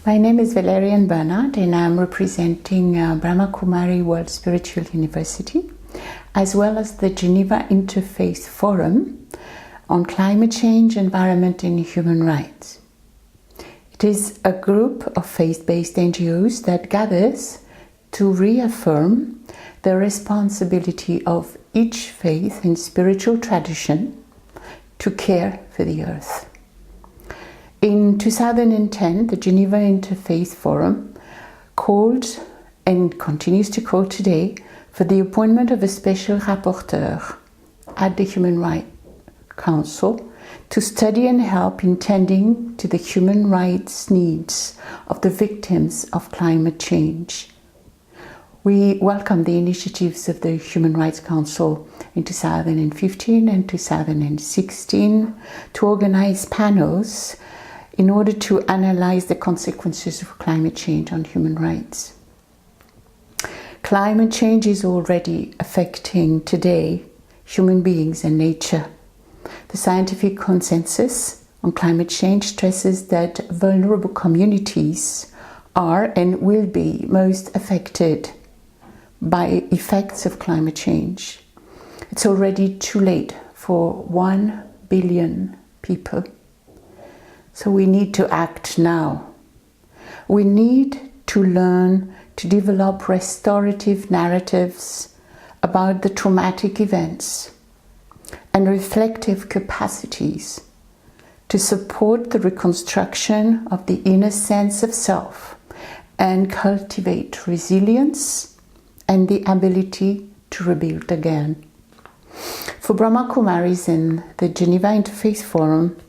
My name is Valeriane Bernard and I'm representing Brahma Kumari World Spiritual University as well as the Geneva Interfaith Forum on climate change, environment and human rights. It is a group of faith-based NGOs that gathers to reaffirm the responsibility of each faith and spiritual tradition to care for the earth. In 2010, the Geneva Interfaith Forum called, and continues to call today, for the appointment of a special rapporteur at the Human Rights Council to study and help in tending to the human rights needs of the victims of climate change. We welcome the initiatives of the Human Rights Council in 2015 and 2016 to organize panels in order to analyze the consequences of climate change on human rights. Climate change is already affecting today human beings and nature. The scientific consensus on climate change stresses that vulnerable communities are and will be most affected by effects of climate change. It's already too late for 1 billion people. So we need to act now. We need to learn to develop restorative narratives about the traumatic events and reflective capacities to support the reconstruction of the inner sense of self and cultivate resilience and the ability to rebuild again. For Brahma Kumaris in the Geneva Interfaith Forum,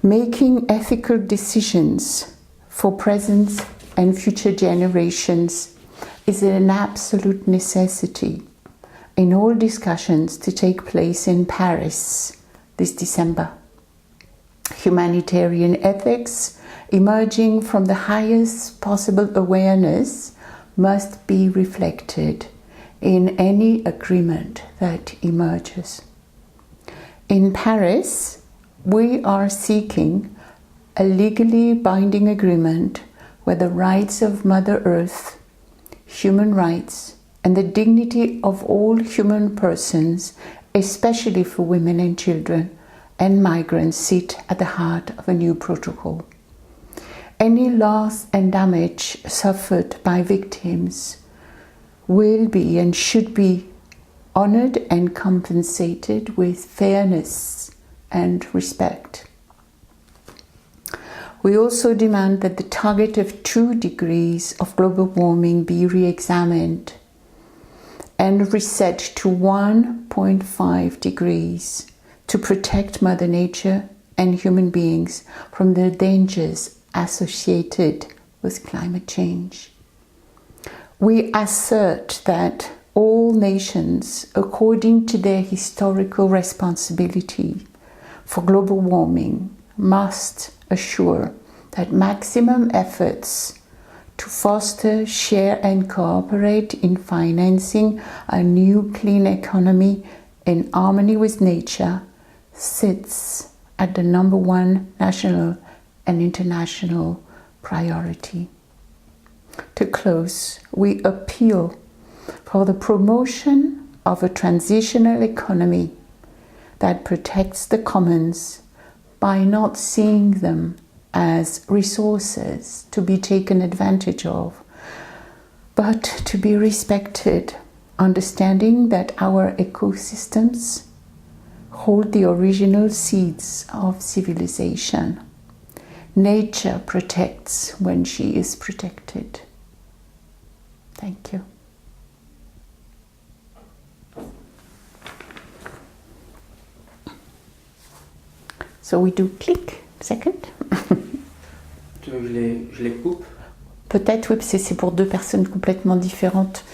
making ethical decisions for present and future generations is an absolute necessity in all discussions to take place in Paris this December. Humanitarian ethics emerging from the highest possible awareness must be reflected in any agreement that emerges. In Paris, we are seeking a legally binding agreement where the rights of Mother Earth, human rights, and the dignity of all human persons, especially for women and children and migrants, sit at the heart of a new protocol. Any loss and damage suffered by victims will be and should be honored and compensated with fairness and respect. We also demand that the target of 2 degrees of global warming be re-examined and reset to 1.5 degrees to protect Mother Nature and human beings from the dangers associated with climate change. We assert that all nations, according to their historical responsibility for global warming, must assure that maximum efforts to foster, share and cooperate in financing a new clean economy in harmony with nature sits at the #1 national and international priority. To close, we appeal for the promotion of a transitional economy that protects the commons by not seeing them as resources to be taken advantage of, but to be respected, understanding that our ecosystems hold the original seeds of civilization. Nature protects when she is protected. Thank you. So we do click, second. Je les coupe. Peut-être, oui, parce que c'est pour 2 personnes complètement différentes.